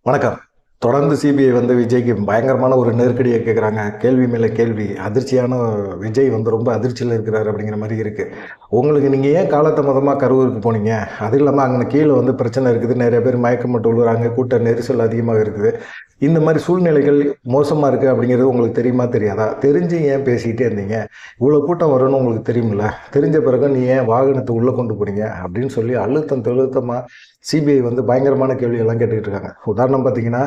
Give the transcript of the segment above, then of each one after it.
வணக்கம். தொடர்ந்து சிபிஐ வந்து விஜய்க்கு பயங்கரமான ஒரு நெருக்கடியை கேட்குறாங்க. கேள்வி மேல கேள்வி. அதிர்ச்சியான விஜய் வந்து ரொம்ப அதிர்ச்சியில இருக்கிறாரு அப்படிங்கிற மாரி இருக்கு. உங்களுக்கு நீங்க ஏன் காலதாமதமா கரூருக்கு போனீங்க? அது இல்லாம அங்கன கீழ வந்து பிரச்சனை இருக்குது. நெறைய பேர் மயக்கம் போட்டு விழுறாங்க. கூட்ட நெரிசல் அதிகமாக இருக்குது. இந்த மாரி சூழ்நிலைகள் மோசமா இருக்கு அப்படிங்கிறது உங்களுக்கு தெரியுமா? தெரியாதா? தெரிஞ்சு ஏன் பேசிக்கிட்டே இருந்தீங்க? இவ்வளோ கூட்டம் வரும்னு உங்களுக்கு தெரியும்ல. தெரிஞ்ச பிறகு நீ ஏன் வாகனத்த உள்ள கொண்டு போனீங்க? அப்படின்னு சொல்லி அழுத்தம் திருத்தமா சிபிஐ வந்து பயங்கரமான கேள்விகள்லாம் கேட்டுக்கிட்டு இருக்காங்க. உதாரணம் பார்த்தீங்கன்னா,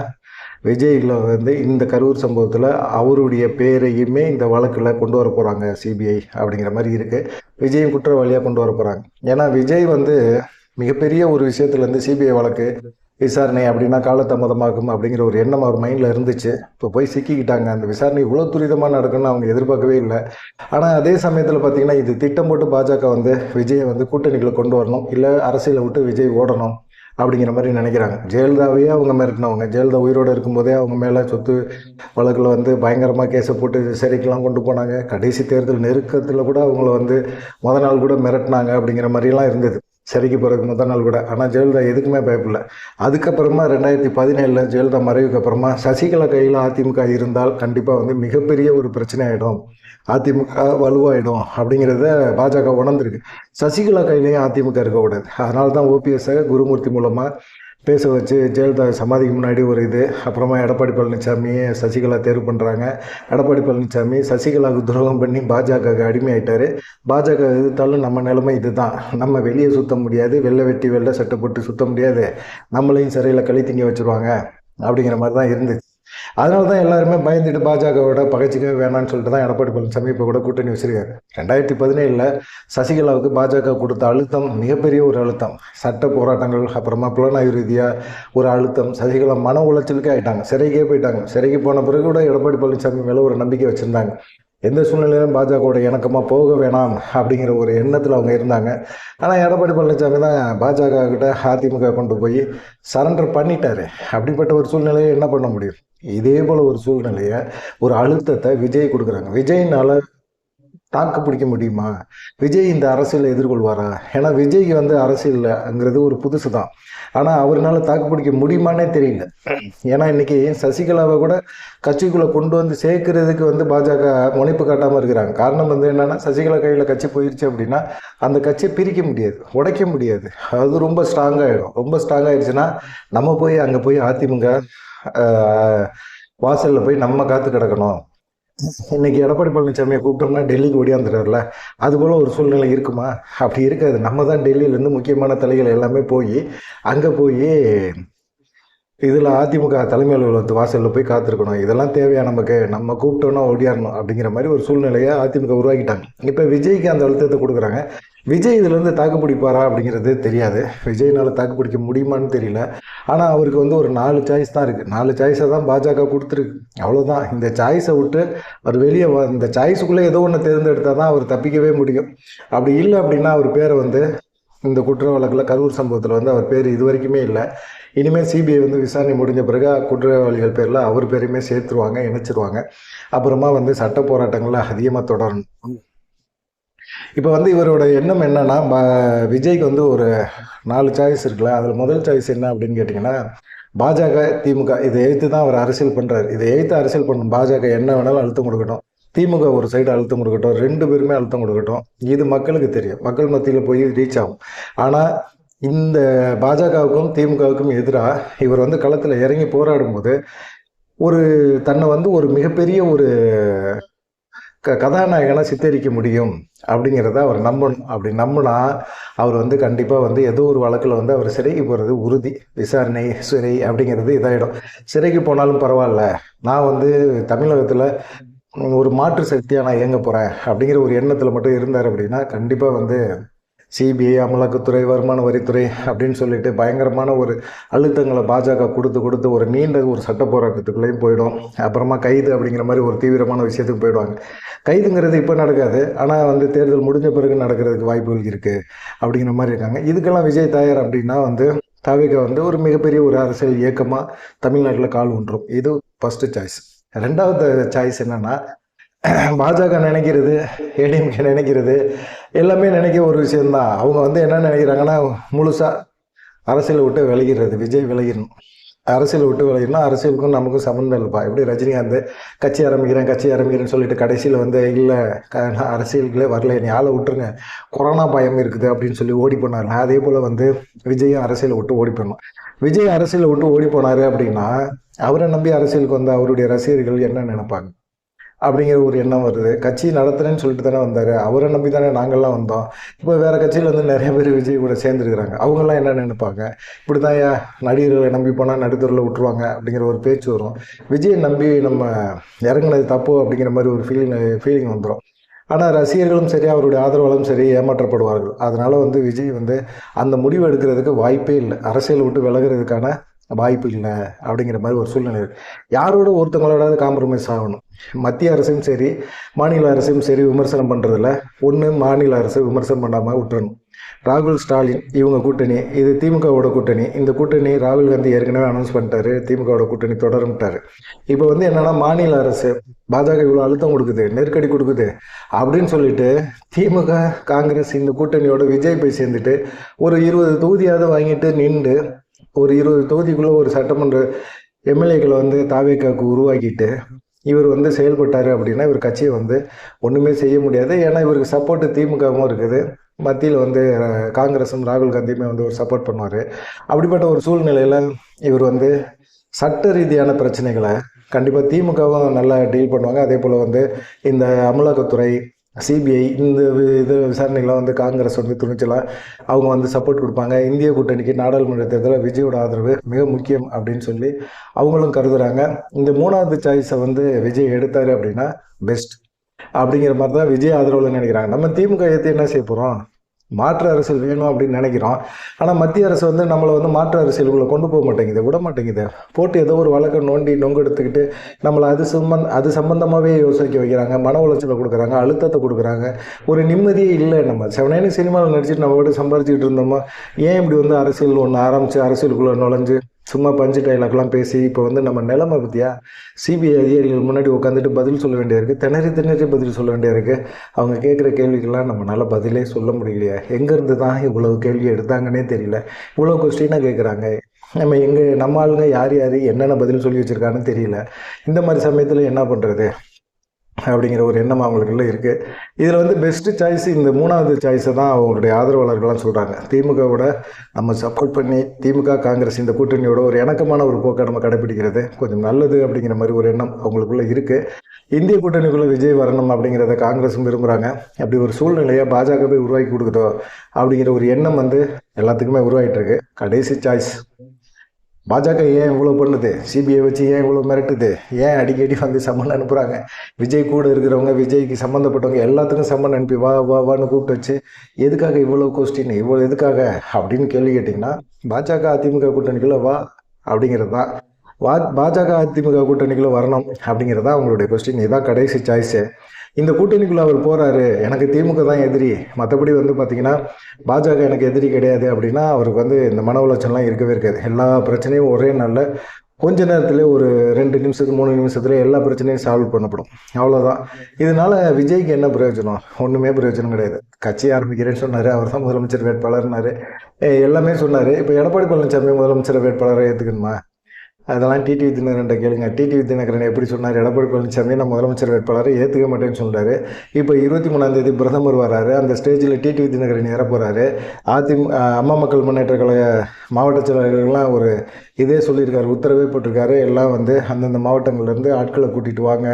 விஜய்ல வந்து இந்த கரூர் சம்பவத்தில் அவருடைய பேரையுமே இந்த வழக்கில் கொண்டு வர போகிறாங்க சிபிஐ அப்படிங்கிற மாதிரி இருக்குது. விஜயும் குற்றவாளியாக கொண்டு வர போகிறாங்க. ஏன்னா விஜய் வந்து மிகப்பெரிய ஒரு விஷயத்துலேருந்து சிபிஐ வழக்கு விசாரணை அப்படின்னா காலதாமதமாகும் அப்படிங்கிற ஒரு எண்ணம் அவர் மைண்டில் இருந்துச்சு. இப்போ போய் சிக்கிக்கிட்டாங்க. அந்த விசாரணை இவ்வளோ துரிதமாக நடக்குன்னு அவங்க எதிர்பார்க்கவே இல்லை. ஆனால் அதே சமயத்தில் பார்த்தீங்கன்னா இது திட்டம் போட்டு பாஜக வந்து விஜயை வந்து கூட்டணிகளை கொண்டு வரணும், இல்லை அரசியலை விட்டு விஜய் ஓடணும் அப்படிங்கிற மாதிரி நினைக்கிறாங்க. ஜெயலலிதாவையே அவங்க மிரட்டினவங்க. ஜெயலலிதா உயிரோடு இருக்கும்போதே அவங்க மேலே சொத்து வழக்கில் வந்து பயங்கரமாக கேஸை போட்டு சிறைக்கெல்லாம் கொண்டு போனாங்க. கடைசி தேர்தல் நெருக்கத்தில் கூட அவங்கள வந்து நாள் கூட மிரட்டினாங்க அப்படிங்கிற மாதிரிலாம் இருந்தது. சிறைக்கு போகிறதுக்கு நாள் கூட. ஆனால் ஜெயலலிதா எதுக்குமே பயப்படல. அதுக்கப்புறமா 2017 ஜெயலலிதா மறைவுக்கு அப்புறமா சசிகலா கையில் அதிமுக இருந்தால் கண்டிப்பாக வந்து மிகப்பெரிய ஒரு பிரச்சனை ஆகிடும், அதிமுக வலுவாயிடும் அப்படிங்கிறத பாஜக உணர்ந்துருக்கு. சசிகலா கையிலையும் அதிமுக இருக்கக்கூடாது. அதனால தான் ஓபிஎஸ்ஸை குருமூர்த்தி மூலமாக பேச வச்சு ஜெயலலிதா சமாதிக்கு முன்னாடி ஒரு இது, அப்புறமா எடப்பாடி பழனிசாமியை சசிகலா தேர்வு பண்ணுறாங்க. எடப்பாடி பழனிசாமி சசிகலாவுக்கு துரோகம் பண்ணி பாஜகவுக்கு அடிமையாயிட்டார். பாஜக எதிர்த்தாலும் நம்ம நிலைமை இதுதான், நம்ம வெளியே சுற்ற முடியாது, வெள்ளை வெட்டி வெள்ளை சட்டை போட்டு சுற்ற முடியாது, நம்மளையும் சிறையில் கழித்திங்க வச்சுருவாங்க அப்படிங்கிற மாதிரி தான் இருந்துச்சு. அதனால தான் எல்லாருமே பயந்துட்டு பாஜகவோட பகைச்சிக்கவே வேணான்னு சொல்லிட்டு தான் எடப்பாடி பழனிசாமி இப்போ கூட கூட்டணி வச்சிருக்காரு. 2017 சசிகலாவுக்கு பாஜக கொடுத்த அழுத்தம் மிகப்பெரிய ஒரு அழுத்தம். சட்ட போராட்டங்கள், அப்புறமா புலனாய்வு ரீதியாக ஒரு அழுத்தம். சசிகலா மன உளைச்சலுக்கே ஆயிட்டாங்க, சிறைக்கே போயிட்டாங்க. சிறைக்கு போன பிறகு கூட எடப்பாடி பழனிசாமி மேலே ஒரு நம்பிக்கை வச்சுருந்தாங்க. எந்த சூழ்நிலையிலும் பாஜகவோட இணக்கமாக போக வேணாம் அப்படிங்கிற ஒரு எண்ணத்தில் அவங்க இருந்தாங்க. ஆனால் எடப்பாடி பழனிசாமி தான் பாஜக கிட்ட அதிமுக கொண்டு போய் சரண்டர் பண்ணிட்டாரு. அப்படிப்பட்ட ஒரு சூழ்நிலையை என்ன பண்ண முடியும்? இதே போல் ஒரு சூழ்நிலையை, ஒரு அழுத்தத்தை விஜய் கொடுக்குறாங்க. விஜய்னால தாக்கு பிடிக்க முடியுமா? விஜய் இந்த அரசியலை எதிர்கொள்வாரா? ஏன்னா விஜய்க்கு வந்து அரசியல்ங்கிறது ஒரு புதுசு தான். ஆனால் அவரால் தாக்கு பிடிக்க முடியுமானே தெரியல. ஏன்னா இன்றைக்கி சசிகலாவை கூட கட்சிக்குள்ளே கொண்டு வந்து சேர்க்கறதுக்கு வந்து பாஜக முனைப்பு காட்டாமல் இருக்கிறாங்க. காரணம் வந்து என்னென்னா, சசிகலா கையில் கட்சி போயிடுச்சு அப்படின்னா அந்த கட்சியை பிரிக்க முடியாது, உடைக்க முடியாது. அது ரொம்ப ஸ்ட்ராங்காகிடும். ரொம்ப ஸ்ட்ராங்காகிடுச்சுன்னா நம்ம போய் அங்கே போய் அதிமுக வாசலில் போய் நம்ம காத்து கிடக்கணும். இன்னைக்கு எடப்பாடி பழனிசாமியை கூப்பிட்டோம்னா டெல்லிக்கு ஓடியாந்துடுறாருல, அது போல ஒரு சூழ்நிலை இருக்குமா? அப்படி இருக்காது. நம்ம தான் டெல்லியிலேருந்து முக்கியமான தலைகள் எல்லாமே போய் அங்கே போய் இதில் அதிமுக தலைமை அலுவலகத்து வாசலில் போய் காத்திருக்கணும். இதெல்லாம் தேவையா நமக்கு? நம்ம கூப்பிட்டோன்னா ஓடியாரணும் அப்படிங்கிற மாதிரி ஒரு சூழ்நிலையை அதிமுக உருவாக்கிட்டாங்க. இப்போ விஜய்க்கு அந்த அழுத்தத்தை கொடுக்குறாங்க. விஜய் இதிலேருந்து தாக்கு பிடிப்பாரா அப்படிங்கிறது தெரியாது. விஜய்னால் தாக்கு பிடிக்க முடியுமான்னு தெரியல. ஆனால் அவருக்கு வந்து ஒரு 4 சாய்ஸ் தான் இருக்குது. 4 சாய்ஸை தான் பாஜக கொடுத்துருக்கு. அவ்வளோதான். இந்த சாய்ஸை விட்டு அவர் வெளியே இந்த சாய்ஸுக்குள்ளே ஏதோ ஒன்று தேர்ந்தெடுத்தால் தான் அவர் தப்பிக்கவே முடியும். அப்படி இல்லை அப்படின்னா அவர் பேரை வந்து இந்த குற்ற வழக்கில் கரூர் சம்பவத்தில் வந்து அவர் பேர் இது வரைக்குமே இல்லை. இனிமேல் சிபிஐ வந்து விசாரணை முடிஞ்ச பிறகு குற்றவாளிகள் பேரில் அவர் பேருமே சேர்த்துருவாங்க, இணைச்சிருவாங்க. அப்புறமா வந்து சட்ட போராட்டங்களில் அதிகமாக தொடரணும். இப்போ வந்து இவரோட எண்ணம் என்னன்னா, விஜய்க்கு வந்து ஒரு 4 சாய்ஸ் இருக்குல்ல. அதில் முதல் சாய்ஸ் என்ன அப்படின்னு கேட்டிங்கன்னா, பாஜக திமுக இதை எதிர்த்து தான் அவர் அரசியல் பண்ணுறாரு. இதை எதிர்த்து அரசியல் பண்ணும் பாஜக என்ன வேணாலும் அழுத்தம் கொடுக்கட்டும், திமுக ஒரு சைடு அழுத்தம் கொடுக்கட்டும், 2 பேருமே அழுத்தம் கொடுக்கட்டும். இது மக்களுக்கு தெரியும், மக்கள் மத்தியில் போய் ரீச் ஆகும். ஆனால் இந்த பாஜகவுக்கும் திமுகவுக்கும் எதிராக இவர் வந்து களத்தில் இறங்கி போராடும்போது ஒரு தன்னை வந்து ஒரு மிகப்பெரிய ஒரு கதாநாயகனை சித்தரிக்க முடியும் அப்படிங்கிறத அவர் நம்பணும். அப்படி நம்பினா அவர் வந்து கண்டிப்பாக வந்து ஏதோ ஒரு வழக்கில் வந்து அவர் சிறைக்கு போகிறது உறுதி. விசாரணை, சிறை அப்படிங்கிறது இதாகிடும். சிறைக்கு போனாலும் பரவாயில்ல, நான் வந்து தமிழகத்தில் ஒரு மாற்று சக்தியாக நான் இயங்க போகிறேன் அப்படிங்கிற ஒரு எண்ணத்தில் மட்டும் இருந்தார் அப்படின்னா கண்டிப்பாக வந்து சிபிஐ, அமலாக்கத்துறை, வருமான வரித்துறை அப்படின்னு சொல்லிட்டு பயங்கரமான ஒரு அழுத்தங்களை பாஜக கொடுத்து ஒரு நீண்ட ஒரு சட்ட போராட்டத்துக்குள்ளேயும் போயிடும். அப்புறமா கைது அப்படிங்கிற மாதிரி ஒரு தீவிரமான விஷயத்துக்கு போயிடுவாங்க. கைதுங்கிறது இப்போ நடக்காது, ஆனால் வந்து தேர்தல் முடிஞ்ச பிறகு நடக்கிறதுக்கு வாய்ப்புகள் இருக்குது அப்படிங்கிற மாதிரி இருக்காங்க. இதுக்கெல்லாம் விஜய் தயார் அப்படின்னா வந்து தவிக வந்து ஒரு மிகப்பெரிய ஒரு அரசியல் இயக்கமாக தமிழ்நாட்டில் கால் ஊன்றும். இது ஃபஸ்ட்டு சாய்ஸ். 2வது சாய்ஸ் என்னென்னா, பாஜக நினைக்கிறது, ஏடிஎம்கே நினைக்கிறது எல்லாமே நினைக்க ஒரு விஷயந்தான். அவங்க வந்து என்ன நினைக்கிறாங்கன்னா, முழுசாக அரசியலை விட்டு விலகிறது, விஜய் விலகிடணும். அரசியல் விட்டு விலகினா அரசியலுக்கும் நமக்கும் சம்மந்தம் இல்லைப்பா. எப்படி ரஜினிகாந்த் கட்சி ஆரம்பிக்கிறேன்னு சொல்லிட்டு கடைசியில் வந்து இல்லை நான் அரசியலுக்குள்ளே வரல, நீ ஆளை விட்டுருங்க, கொரோனா பயம் இருக்குது அப்படின்னு சொல்லி ஓடி போனார். அதே போல் வந்து விஜயும் அரசியலை விட்டு ஓடி போடணும். விஜய் அரசியலை விட்டு ஓடி போனார் அப்படின்னா அவரை நம்பி அரசியலுக்கு வந்து அவருடைய ரசிகர்கள் என்ன நினைப்பாங்க அப்படிங்கிற ஒரு எண்ணம் வருது. கட்சி நடத்துறேன்னு சொல்லிட்டு தானே வந்தார், அவரை நம்பி தானே நாங்கள்லாம் வந்தோம். இப்போ வேறு கட்சியில் வந்து நிறைய பேர் விஜய் கூட சேர்ந்துருக்கிறாங்க, அவங்கெல்லாம் என்ன நினைப்பாங்க, இப்படி தான் நடிகர்களை நம்பி போனால் நடுத்தரில் விட்டுருவாங்க அப்படிங்கிற ஒரு பேச்சு வரும். விஜயை நம்பி நம்ம இறங்குனது தப்பு அப்படிங்கிற மாதிரி ஒரு ஃபீலிங் வந்துடும். ஆனால் ரசிகர்களும் சரி அவருடைய ஆதரவாளரும் சரி ஏமாற்றப்படுவார்கள். அதனால் வந்து விஜய் வந்து அந்த முடிவு எடுக்கிறதுக்கு வாய்ப்பே இல்லை, அரசியலை விட்டு விலகிறதுக்கான வாய்ப்பு இல்லை அப்படிங்கிற மாதிரி ஒரு சூழ்நிலை இருக்குது. யாரோட ஒருத்தவங்களோட காம்ப்ரமைஸ் ஆகணும். மத்திய அரசும் சரி மாநில அரசும் சரி விமர்சனம் பண்ணுறதில்ல. ஒன்று மாநில அரசு விமர்சனம் பண்ணாமல் விட்டுறணும். ராகுல் ஸ்டாலின் இவங்க கூட்டணி, இது திமுகவோட கூட்டணி. இந்த கூட்டணி ராகுல் காந்தி ஏற்கனவே அனௌன்ஸ் பண்ணிட்டாரு, திமுகவோட கூட்டணி தொடரமிட்டாரு. இப்போ வந்து என்னன்னா மாநில அரசு பாஜக இவ்வளோ அழுத்தம் கொடுக்குது, நெருக்கடி கொடுக்குது அப்படின்னு சொல்லிட்டு திமுக காங்கிரஸ் இந்த கூட்டணியோட விஜய் போய் சேர்ந்துட்டு ஒரு 20 தொகுதியாவது வாங்கிட்டு நின்று ஒரு 20 தொகுதிக்குள்ளே ஒரு சட்டமன்ற எம்எல்ஏக்களை வந்து தாவேக்காவுக்கு உருவாக்கிட்டு இவர் வந்து செயல்பட்டார் அப்படின்னா இவர் கட்சியை வந்து ஒன்றுமே செய்ய முடியாது. ஏன்னா இவருக்கு சப்போர்ட்டு திமுகவும் இருக்குது, மத்தியில் வந்து காங்கிரஸும் ராகுல் காந்தியுமே வந்து ஒரு சப்போர்ட் பண்ணுவார். அப்படிப்பட்ட ஒரு சூழ்நிலையில் இவர் வந்து சட்ட ரீதியான பிரச்சனைகளை கண்டிப்பாக திமுகவும் நல்லா டீல் பண்ணுவாங்க. அதே போல் வந்து இந்த அமலாக்கத்துறை சிபிஐ இந்த விசாரணைகளை வந்து காங்கிரஸ் வந்து துணிச்சலாக அவங்க வந்து சப்போர்ட் கொடுப்பாங்க. இந்திய கூட்டணிக்கு நாடாளுமன்ற தேர்தலில் விஜயோட ஆதரவு மிக முக்கியம் அப்படின்னு சொல்லி அவங்களும் கருதுகிறாங்க. இந்த 3வது சாய்ஸை வந்து விஜய் எடுத்தார் அப்படின்னா பெஸ்ட் அப்படிங்கிற மாதிரி தான் விஜய் ஆதரவில் நினைக்கிறாங்க. நம்ம திமுக ஏற்றி என்ன செய்ய போகிறோம், மாற்று அரசியல் வேணும் அப்படின்னு நினைக்கிறோம். ஆனால் மத்திய அரசு வந்து நம்மளை வந்து மாற்று அரசியலுக்குள்ளே கொண்டு போக மாட்டேங்குது, விட மாட்டேங்குது. போட்டு ஏதோ ஒரு வழக்கை நொங்கெடுத்துக்கிட்டு நம்மளை அது சம்பந்தமாகவே யோசிக்க வைக்கிறாங்க, மன உளைச்சலை கொடுக்குறாங்க, அழுத்தத்தை கொடுக்குறாங்க. ஒரு நிம்மதியே இல்லை. நம்ம செவனேன்னு சினிமாவில் நடிச்சுட்டு நம்ம வீட்டு சம்பாரிச்சிக்கிட்டு இருந்தோமோ, ஏன் இப்படி வந்து அரசியல் ஒன்று ஆரம்பித்து அரசியலுக்குள்ளே நுழைஞ்சு சும்மா பஞ்சு டைலாக்லாம் பேசி இப்போ வந்து நம்ம நிலைமை பற்றியா சிபிஐ அதிகாரிகள் முன்னாடி உட்காந்துட்டு பதில் சொல்ல வேண்டியா இருக்குது, திணறி பதில் சொல்ல வேண்டியா இருக்குது. அவங்க கேட்குற கேள்விக்கெல்லாம் நம்மளால் பதிலே சொல்ல முடியலையா, எங்கேருந்து தான் இவ்வளவு கேள்வி எடுத்தாங்கன்னே தெரியல, இவ்வளோ கொஸ்டினாக கேட்குறாங்க. நம்ம ஆளுங்க யார் என்னென்ன பதில் சொல்லி வச்சுருக்காங்கன்னு தெரியல. இந்த மாதிரி சமயத்தில் என்ன பண்ணுறது அப்படிங்கிற ஒரு எண்ணம் அவங்களுக்குள்ள இருக்குது. இதில் வந்து பெஸ்ட்டு சாய்ஸ் இந்த 3வது சாய்ஸை தான் அவங்களுடைய ஆதரவாளர்கள்லாம் சொல்கிறாங்க. திமுகவோட நம்ம சப்போர்ட் பண்ணி திமுக காங்கிரஸ் இந்த கூட்டணியோட ஒரு இணக்கமான ஒரு போக்கை நம்ம கடைப்பிடிக்கிறது கொஞ்சம் நல்லது அப்படிங்கிற மாதிரி ஒரு எண்ணம் அவங்களுக்குள்ள இருக்குது. இந்திய கூட்டணிக்குள்ளே விஜய் வரணும் அப்படிங்கிறத காங்கிரஸும் விரும்புகிறாங்க. அப்படி ஒரு சூழ்நிலையை பாஜகவே உருவாக்கி கொடுக்குதோ அப்படிங்கிற ஒரு எண்ணம் வந்து எல்லாத்துக்குமே உருவாகிட்டு இருக்கு. கடைசி சாய்ஸ் பாஜக ஏன் இவ்வளோ பண்ணுது, சிபிஐ வச்சு ஏன் இவ்வளோ மிரட்டுது, ஏன் அடிக்கடி வந்து சம்மன் அனுப்புகிறாங்க, விஜய் கூட இருக்கிறவங்க விஜய்க்கு சம்மந்தப்பட்டவங்க எல்லாத்துக்கும் சம்மன் அனுப்பி வான்னு கூப்பிட்டு வச்சு எதுக்காக இவ்வளோ கொஸ்டின், இவ்வளோ எதுக்காக அப்படின்னு கேள்வி கேட்டிங்கன்னா பாஜக அதிமுக கூட்டணிக்குள்ளே வா அப்படிங்கிறது தான். பாஜக அதிமுக கூட்டணிக்குள்ளே வரணும் அப்படிங்கிறது தான் அவங்களுடைய கொஸ்டின். இதுதான் கடைசி சாய்ஸு. இந்த கூட்டணிக்குள்ளே அவர் போகிறாரு, எனக்கு திமுக தான் எதிரி, மற்றபடி வந்து பார்த்திங்கன்னா பாஜக எனக்கு எதிரி கிடையாது அப்படின்னா அவருக்கு வந்து இந்த மன உளைச்சல்லாம் இருக்கவே இருக்காது. எல்லா பிரச்சனையும் ஒரே நாளில் கொஞ்ச நேரத்தில் ஒரு 2 நிமிஷத்துக்கு 3 நிமிஷத்துல எல்லா பிரச்சனையும் சால்வ் பண்ணப்படும், அவ்வளோதான். இதனால் விஜய்க்கு என்ன பிரயோஜனம், ஒன்றுமே பிரயோஜனம் கிடையாது. கட்சி ஆரம்பிக்கிறேன்னு சொன்னார், அவர் தான் முதலமைச்சர் வேட்பாளர்னார், எல்லாமே சொன்னார். இப்போ எடப்பாடி பழனிசாமி முதலமைச்சர் வேட்பாளரை ஏற்றுக்கணுமா, அதெல்லாம் டிடிவி தினகரன் கேளுங்க. டிடிவி தினகரன் எப்படி சொன்னார், எடப்பாடி பழனிசாமி நான் முதலமைச்சர் வேட்பாளரை ஏற்றுக்க மாட்டேன்னு சொல்கிறாரு. இப்போ 23ஆம் தேதி பிரதமர் வராரு, அந்த ஸ்டேஜில் டிடிவி தினகரன் ஏற போகிறாரு. அம்மா மக்கள் முன்னேற்ற கழக மாவட்ட செயலாளர்கள்லாம் ஒரு இதே சொல்லியிருக்காரு, உத்தரவே போட்டிருக்காரு, எல்லாம் வந்து அந்தந்த மாவட்டங்கள்லேருந்து ஆட்களை கூட்டிகிட்டு வாங்க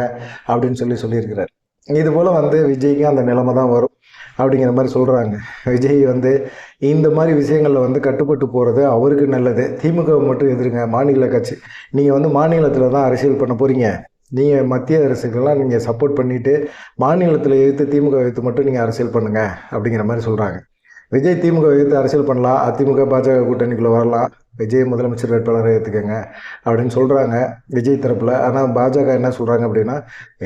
அப்படின்னு சொல்லியிருக்கிறார். இது போல் வந்து விஜய்க்கு அந்த நிலைமை தான் வரும் அப்படிங்கிற மாதிரி சொல்கிறாங்க. விஜய் வந்து இந்த மாதிரி விஷயங்களில் வந்து கட்டுப்பட்டு போகிறது அவருக்கு நல்லது. திமுக மட்டும் எதிருங்க, மாநில கட்சி, நீங்கள் வந்து மாநிலத்தில் தான் அரசியல் பண்ண போகிறீங்க, நீங்கள் மத்திய அரசுக்கெல்லாம் நீங்கள் சப்போர்ட் பண்ணிவிட்டு மாநிலத்தில் எதிர்த்து திமுக எதிர்த்து மட்டும் நீங்கள் அரசியல் பண்ணுங்கள் அப்படிங்கிற மாதிரி சொல்கிறாங்க. விஜய் திமுக எதிர்த்து அரசியல் பண்ணலாம், அதிமுக பாஜக கூட்டணிக்குள்ளே வரலாம், விஜய் முதலமைச்சர் வேட்பாளரை ஏற்றுக்கங்க அப்படின்னு சொல்கிறாங்க விஜய் தரப்பில். ஆனால் பாஜக என்ன சொல்கிறாங்க அப்படின்னா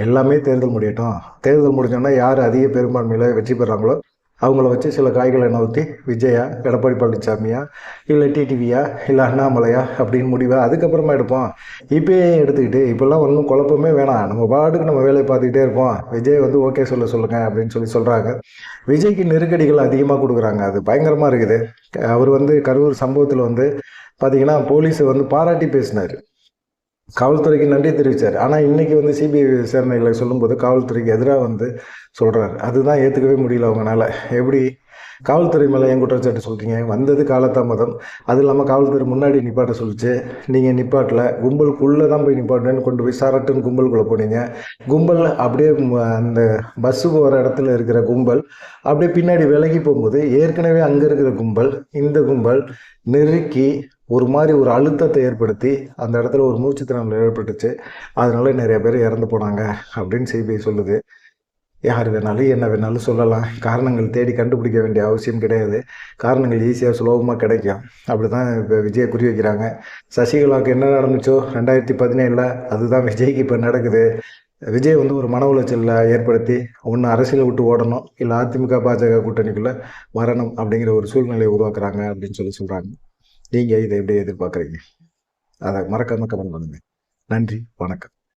எல்லாமே தேர்தல் முடியட்டும், தேர்தல் முடிஞ்சோன்னா யார் அதிக பெரும்பான்மையில் வெற்றி பெறாங்களோ அவங்கள வச்சு சில காய்களை நவுத்தி விஜயா, எடப்பாடி பழனிசாமியா, இல்லை டிடிவியா, இல்லை அண்ணாமலையா அப்படின்னு முடிவா அதுக்கப்புறமா எடுப்போம். இப்போயே எடுத்துக்கிட்டு இப்போல்லாம் ஒன்றும் குழப்பமே வேணாம், நம்ம பாட்டுக்கு நம்ம வேலையை பார்த்துக்கிட்டே இருப்போம், விஜய் வந்து ஓகே சொல்லுங்கள் அப்படின்னு சொல்கிறாங்க. விஜய்க்கு நெருக்கடிகள் அதிகமாக கொடுக்குறாங்க, அது பயங்கரமாக இருக்குது. அவர் வந்து கரூர் சம்பவத்தில் வந்து பார்த்தீங்கன்னா போலீஸை வந்து பாராட்டி பேசினார், காவல்துறைக்கு நன்றி தெரிவித்தார். ஆனால் இன்றைக்கி வந்து சிபிஐ விசாரணைகளை சொல்லும்போது காவல்துறைக்கு எதிராக வந்து சொல்கிறார். அதுதான் ஏற்றுக்கவே முடியல அவங்களால. எப்படி காவல்துறை மேலே ஏன் குற்றச்சாட்டு சொல்கிறீங்க? வந்தது காலதாமதம். அது இல்லாமல் காவல்துறை முன்னாடி நிப்பாட்ட சொல்லிச்சு, நீங்கள் நிப்பாட்டல, கும்பலுக்குள்ளே தான் போய் நிப்பாட்டினேன்னு கொண்டு போய் சரட்டுன்னு கும்பலுக்குள்ளே போனீங்க. கும்பல் அப்படியே அந்த பஸ்ஸு போகிற இடத்துல இருக்கிற கும்பல் அப்படியே பின்னாடி விலகி போகும்போது ஏற்கனவே அங்கே இருக்கிற கும்பல் இந்த கும்பல் நெருக்கி ஒரு மாதிரி ஒரு அழுத்தத்தை ஏற்படுத்தி அந்த இடத்துல ஒரு மூச்சுத்திறன் ஏற்பட்டுச்சு. அதனால நிறைய பேர் இறந்து போனாங்க அப்படின்னு சிபிஐ சொல்லுது. யார் வேணாலும் என்ன வேணாலும் சொல்லலாம். காரணங்கள் தேடி கண்டுபிடிக்க வேண்டிய அவசியம் கிடையாது. காரணங்கள் ஈஸியாக சுலபமாக கிடைக்கும். அப்படி தான் இப்போ விஜயை குறி வைக்கிறாங்க. சசிகலாவுக்கு என்ன நடந்துச்சோ 2017 அதுதான் விஜய்க்கு இப்போ நடக்குது. விஜய் வந்து ஒரு மன உளைச்சலில் ஏற்படுத்தி ஒன்று அரசியலை விட்டு ஓடணும், இல்லை அதிமுக பாஜக கூட்டணிக்குள்ளே வரணும் அப்படிங்கிற ஒரு சூழ்நிலையை உருவாக்குறாங்க அப்படின்னு சொல்கிறாங்க. நீங்கள் இதை எப்படி எதிர்பார்க்குறீங்க? அதை மறக்காமல் கமெண்ட் பண்ணுங்கள். நன்றி, வணக்கம்.